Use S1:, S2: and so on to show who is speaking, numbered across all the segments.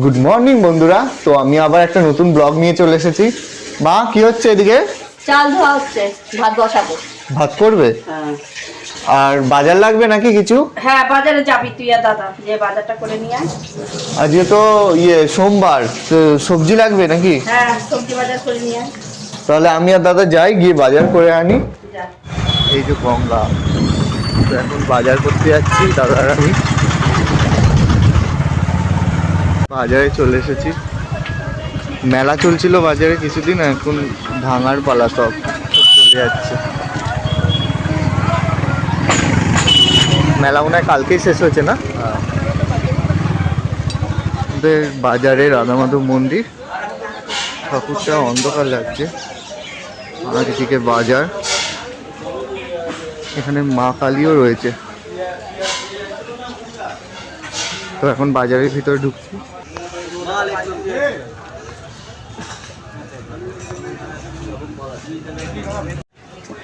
S1: Good morning বন্ধুরা। তো আমি আবার একটা নতুন ব্লগ নিয়ে চলে এসেছি। মা কি হচ্ছে এদিকে?
S2: চাল ধোয়া হচ্ছে, ভাত বসাবো।
S1: ভাত করবে?
S2: হ্যাঁ।
S1: আর বাজার লাগবে নাকি কিছু?
S2: হ্যাঁ, বাজারে যাবি তুই আর দাদা, যে বাজারটা করে নিয়ে আয়।
S1: আজকে তো সোমবার, তো সবজি লাগবে নাকি?
S2: হ্যাঁ, সবজি বাজার করে নিয়ে আয়।
S1: তাহলে আমি আর দাদা যাই, গিয়ে বাজার করে আনি।
S2: যা।
S1: এই যে গঙ্গা, তো এখন বাজার করতে যাচ্ছি দাদা আর আমি। বাজারে চলে এসেছি। মেলা চলছিল বাজারে কিছুদিন, এখন ভাঙার পালা, সব চলে যাচ্ছে। মেলা মনে হয় কালকেই শেষ হয়েছে না? আমাদের বাজারে রাধা মাধব মন্দির, ঠাকুরটা অন্ধকার লাগছে। আর এদিকে বাজার, এখানে মা কালীও রয়েছে। তো এখন বাজারের ভিতরে ঢুকছি।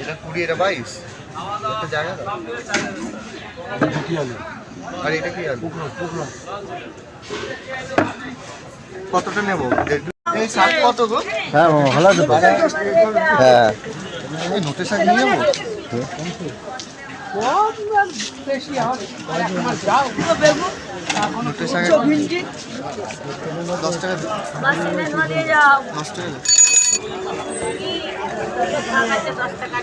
S1: এটা 20, এটা 22 একটা জায়গা দাও। আর এটা কি আলু? কতটা নেবো? এই শাক কত গো?
S3: হ্যাঁ ভালো আছে তো।
S1: হ্যাঁ, এই নোটে শাক নিয়ে যাবো। নোটে শাক 10 টাকা, 10 টাকা।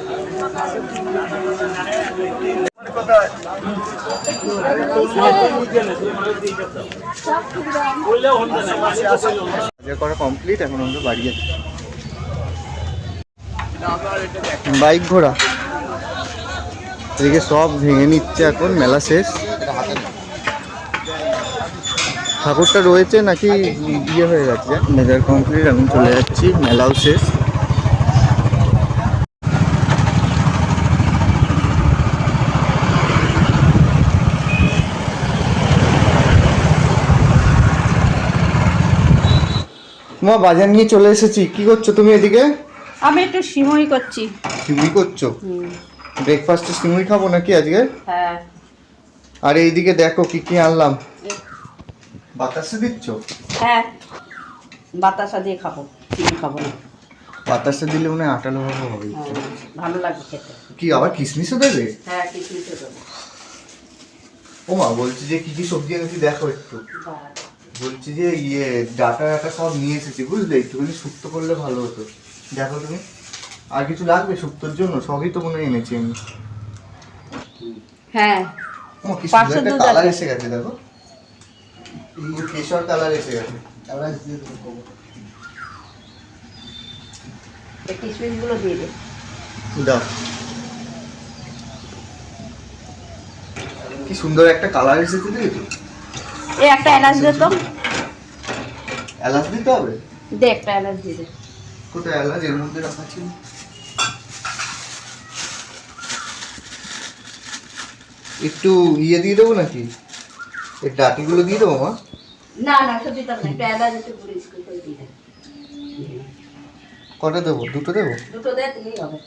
S1: করা কমপ্লিট, এখন আমরা বাড়ি যাচ্ছি। বাইক ঘোড়া এদিকে সব ভেঙে নিচ্ছে, এখন মেলা শেষ। ঠাকুরটা রয়েছে নাকি ইয়ে হয়ে গেছে? মেলার কমপ্লিট, এখন চলে যাচ্ছি, মেলাও শেষ। মা বাজার নিয়ে চলে এসেছি। কি করছো তুমি এদিকে?
S2: আমি একটু সিমই করছি।
S1: সিমুই করছো? ব্রেকফাস্টে সিমুই খাবো নাকি আজকে?
S2: হ্যাঁ।
S1: আর এইদিকে দেখো কি কি আনলাম। বাতাসে দিচ্ছ?
S2: হ্যাঁ, বাতাসা দিয়ে খাবো, চিনি খাবো না।
S1: বাতাসে দিলে মনে হয় আটালো ভাবে হবে।
S2: ভালো লাগে খেতে।
S1: কি আবার কিশমিশও দেবে?
S2: হ্যাঁ, কিশমিশও দেবো।
S1: ও মা, বলছি যে কি কি সবজি এনেছি দেখো একটু। বলছি যে ডাটা সব নিয়ে এসেছি, বুঝলে? একটুখানি শুক্তো করলে ভালো হতো। দেখো তুমি, আর কিছু লাগবে শুক্তোর জন্য? সবই তো মনে হয় এনেছি আমি।
S2: হ্যাঁ।
S1: ও কি সুন্দর একটা কালার এসে গেছে, দেখো। কেশর কালার এসে গেছে।
S2: কিশমিশ গুলো দিয়ে দে।
S1: দাও। কি সুন্দর একটা কালার এসেছে, দেখেছো?
S2: এই একটা এলাচ দে তো।
S1: এলাচ দিতে হবে?
S2: দে, একটা এলাচ দিয়ে দে।
S1: কোথায় এলাচ? এর মধ্যে রাখা ছিল। একটু দিয়ে দেবো নাকি? এই ডাটিগুলো দিয়ে দেবো মা?
S2: না না, সত্যি তো না, একটা এলাচ একটু গুঁড়িয়ে করে দিয়ে দে।
S1: কটা দেবো? দুটো দেবো?
S2: দুটো দে, তুমি হবে।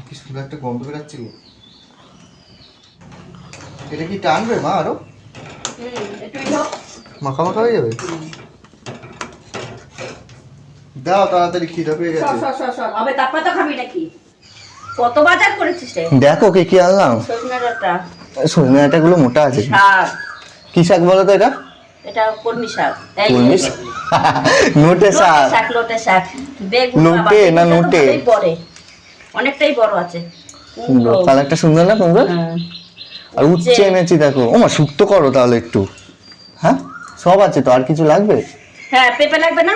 S1: কি সুন্দর একটা গন্ধ বেরাচ্ছে গো। এটা কি টানবে মা আরো?
S2: একটু হোক।
S1: মাখা মাখা হয়ে যাবে? দাও তাড়াতাড়ি, খিদে পেয়ে গেছে।
S2: হবে, তারপর তো খাবি নাকি? কত বাজার করেছিস রে?
S1: দেখো কি কি আনলাম।
S2: সজনে ডাঁটা।
S1: সজনে ডাঁটা গুলো মোটা আছে।
S2: শাক।
S1: কি শাক বলো তো এটা?
S2: এটা কলমি শাক।
S1: কলমি শাক? নোটে শাক।
S2: লোটে শাক। বেগুন।
S1: নোটে না নোটে?
S2: বড়, অনেকটাই বড় আছে।
S1: কালারটা সুন্দর না সুন্দর? আর উচ্ছে এনেছি দেখো। ও মা, শুক্তো করো তাহলে একটু। হ্যাঁ, সব আছে তো, আর কিছু লাগবে?
S2: হ্যাঁ, পেঁপে লাগবে না?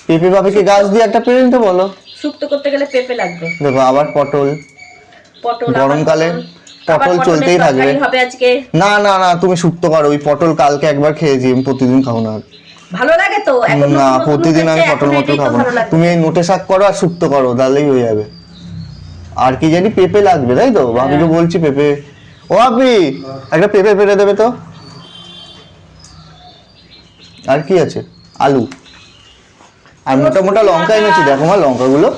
S1: পেঁপে বাবাকে গাছ দিয়ে একটা পেরে নিতে বলো।
S2: শুক্তো করতে গেলে পেঁপে লাগবে।
S1: দেখো, আবার পটল।
S2: পটল
S1: গরমকালে পটল চলতেই থাকবে।
S2: হবে আজকে।
S1: না না না, তুমি শুক্তো করো। ওই পটল কালকে একবার খেয়েছি, আমি প্রতিদিন খাবো না।
S2: ভালো লাগে তো?
S1: না, প্রতিদিন আমি পটল খাবো না। তুমি এই নোটে শাক করো আর শুক্তো করো, তাহলেই হয়ে যাবে। আর কি জানি পেঁপে লাগবে, তাই তো? ভাবিকে বলছি পেঁপে। ও আপনি একটা পেঁপে পেরে দেবে তো। আর কি আছে? আলু আর মোটা মোটা লঙ্কা এনেছি, দেখো মা লঙ্কাগুলো,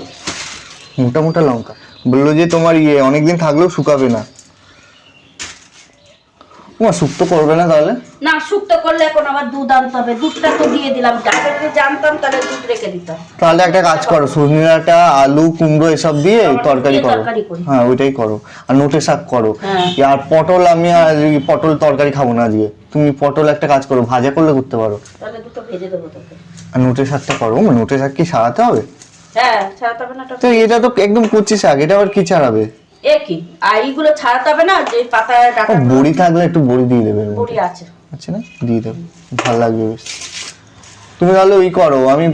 S1: মোটা মোটা লঙ্কা। বললো যে তোমার অনেকদিন থাকলেও শুকাবে না। ও তোমার শুক্তো করবে না তাহলে?
S2: না, শুক্তো করলে এখন আবার দুধ আনতে হবে। দুধটা তো দিয়ে দিলাম, ডাটা যদি জানতাম তাহলে দুধ রেখে দিতাম।
S1: তাহলে একটা কাজ করো, সজনে ডাঁটা, আলু, কুমড়ো এসব দিয়ে তরকারি করো। হ্যাঁ ওইটাই করো, আর নোটে শাক করো। আর পটল, আমি পটল তরকারি খাবো না আজকে। তুমি পটল একটা কাজ করো, ভাজা করলে করতে পারো।
S2: তাহলে দুটো ভেজে দেবো তোকে।
S1: আর নোটে শাকটা করো। নোটে শাক কি সারাতে হবে?
S2: হ্যাঁ, ছাড়াতে হবে না।
S1: তো এটা তো একদম কচি শাক, এটা আবার কি ছাড়াবে?
S2: এ কি, আর এইগুলো ছাড়াতে হবে না? যে পাতায় ডাটা
S1: বড়ি থাকলে একটু বড়ি দিয়ে দেবে।
S2: বড়ি আছে
S1: না, দিয়ে দেবে, ভালো লাগবে বেশ। তুমি তাহলে ওই করো, আমি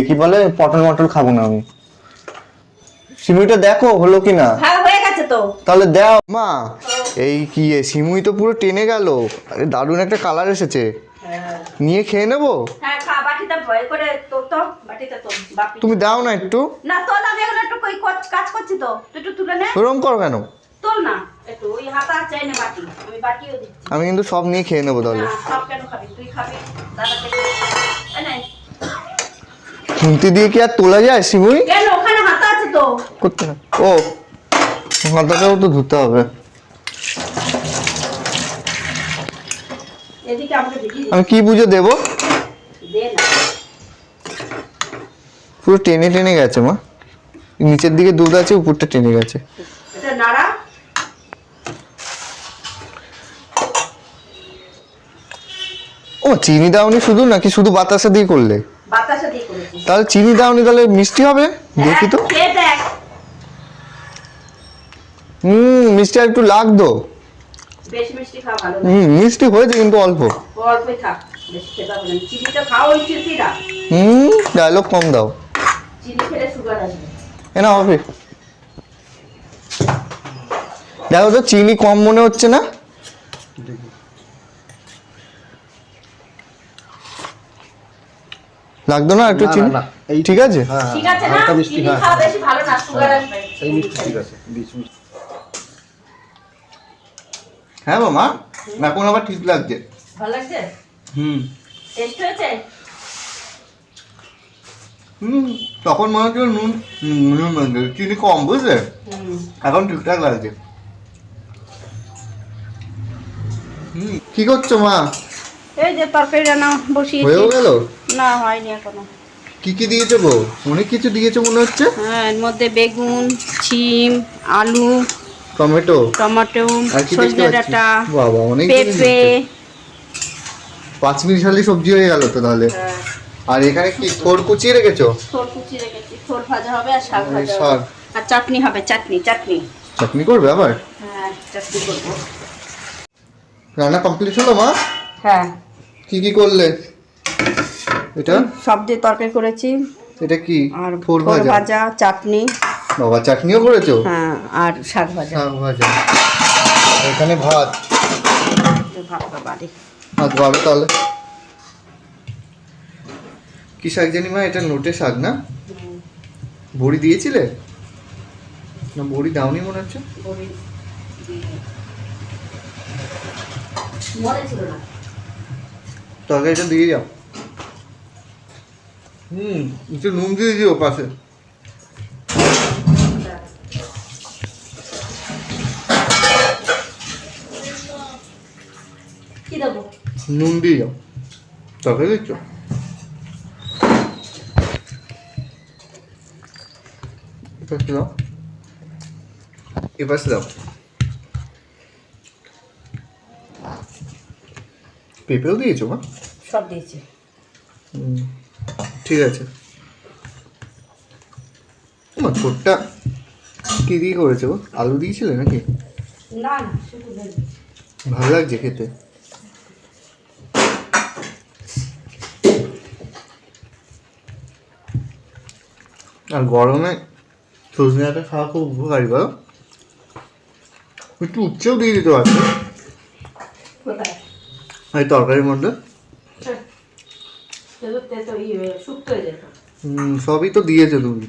S1: কি বলে পটল মটল খাবো না আমি। সিমুইটা দেখো হলো কিনা।
S2: হ্যাঁ, হয়ে গেছে তো।
S1: তাহলে দাও মা। এই কি সিমুই তো পুরো টেনে গেল। আরে দারুণ একটা কালার এসেছে। নিয়ে খেয়ে নেবো।
S2: হ্যাঁ, খা, বাটিতে ভয় করে তো বাটিতে তো বাপি।
S1: তুমি দাও না একটু।
S2: না, তোল, আমি এখন একটু কাজ করছি তো, তুই একটু তুলে নে।
S1: ওরকম করো কেন?
S2: তোল না একটু, ওই হাতা চাই না বাটি, আমি বাটিও দিচ্ছি।
S1: আমি কিন্তু সব নিয়ে খেয়ে নেবো তাহলে।
S2: না, সব কেন খাবি? তুই খাবি, দাদাকে দে। এই নে।
S1: খুন্তি দিয়ে কি আর তোলা যায় সিমুই?
S2: কেন, ওখানে হাতা আছে তো।
S1: করতে না। ও, হাতাটাও তো ধুতে হবে।
S2: এদিকে আমাকে দেখি
S1: আমি কি বুঝে দেবো?
S2: দে না।
S1: পুরো টেনে টেনে গেছে মা। নিচের দিকে দুধ আছে, উপরটা টেনে গেছে।
S2: এটা নাড়া।
S1: ও চিনি দাওনি শুধু, নাকি শুধু বাতাসা দিয়ে করলে?
S2: বাতাসা দিয়ে করেছি।
S1: তাহলে চিনি দাওনি, তাহলে মিষ্টি হবে? দেখি তো।
S2: খেয়ে দেখ।
S1: মিষ্টি আর একটু লাগতো।
S2: বেশি মিষ্টি খাওয়া ভালো না।
S1: মিষ্টি হয়েছে কিন্তু অল্প।
S2: অল্পই থাক, বেশি খেতে হবে না। চিনিটা খাও, ওই চিনিটা।
S1: ডায়লগ কম দাও।
S2: চিনি খেলে সুগার আসবে।
S1: না হবে। দেখো তো চিনি কম মনে হচ্ছে না? লাগতো না একটু চিনি? ঠিক আছে।
S2: ঠিক আছে না, চিনি খাওয়া বেশি ভালো না, সুগার আসবে।
S3: এই মিষ্টি ঠিক আছে, বিষ মিষ্টি।
S1: হ্যাঁ মামা, এখন আবার ঠিক লাগছে।
S2: ভালো লাগছে? টেস্ট হয়েছে?
S1: তখন মনে হচ্ছিল নুন, চিনি কম, বুঝলে? এখন ঠিকঠাক লাগছে। কি করছো মা?
S2: এই যে তরকারি রান্না বসিয়েছি।
S1: হয়েও গেল?
S2: না, হয়নি এখনো।
S1: কি কি দিয়েছো গো? অনেক কিছু দিয়েছো মনে হচ্ছে।
S2: হ্যাঁ, এর মধ্যে বেগুন, শিম, আলু,
S1: টমেটো, আর কি দেখতে
S2: সজনে
S1: পাচ্ছি?
S2: ডাঁটা,
S1: বাবা অনেক
S2: পেঁপে।
S1: 5 মিনিট হলেই সবজি হয়ে গেল তো তাহলে। আর এখানে কি থোর কুচিয়ে রেখেছো?
S2: থোর কুচিয়ে রেখেছি, থোর ভাজা হবে আর শাক ভাজা
S1: শাক।
S2: হবে। আর চাটনি হবে, চাটনি।
S1: চাটনি করবে আবার?
S2: হ্যাঁ, চাটনি করবো।
S1: রান্না কমপ্লিট হলো মা?
S2: হ্যাঁ।
S1: কি কি করলে? এটা
S2: সব দিয়ে তরকারি করেছি।
S1: এটা কি?
S2: আর
S1: থোর
S2: থোর
S1: ভাজা।
S2: ভাজা, চাটনি।
S1: বাবা চাটনিও করেছো?
S2: হ্যাঁ, আর শাক ভাজা।
S1: শাক ভাজা। এখানে ভাত।
S2: ভাতটা বাড়ি।
S1: ভাত ভালো তাহলে। কি শাক জানি মা, এটা নোটে শাক না? বড়ি দিয়েছিলে? না বড়ি দাওনি মনে হচ্ছে।
S2: মনে ছিল না।
S1: তরকারিটা দিয়ে যাও। একটু নুন দিয়ে দিও পাশে।
S2: কি দেবো?
S1: নুন দিয়ে যাও। তরকারি দিচ্ছ? এপাশে দাও, এপাশে দাও। পেঁপেও দিয়েছো মা?
S2: সব দিয়েছি।
S1: ঠিক আছে। মা ছোটটা কি দিয়ে করেছো? আলু দিয়েছিলে নাকি?
S2: না, শুধু ভেজে।
S1: ভালো লাগছে খেতে। আর গরমে সজনে ডাঁটা খাওয়া খুব উপকারী, বলো? একটু উচ্ছেও দিয়ে দিতে পারছো
S2: কোথায়?
S1: এই তরকারির মধ্যে।
S2: শুক্তো হয়ে যেত।
S1: সবই তো দিয়েছো তুমি।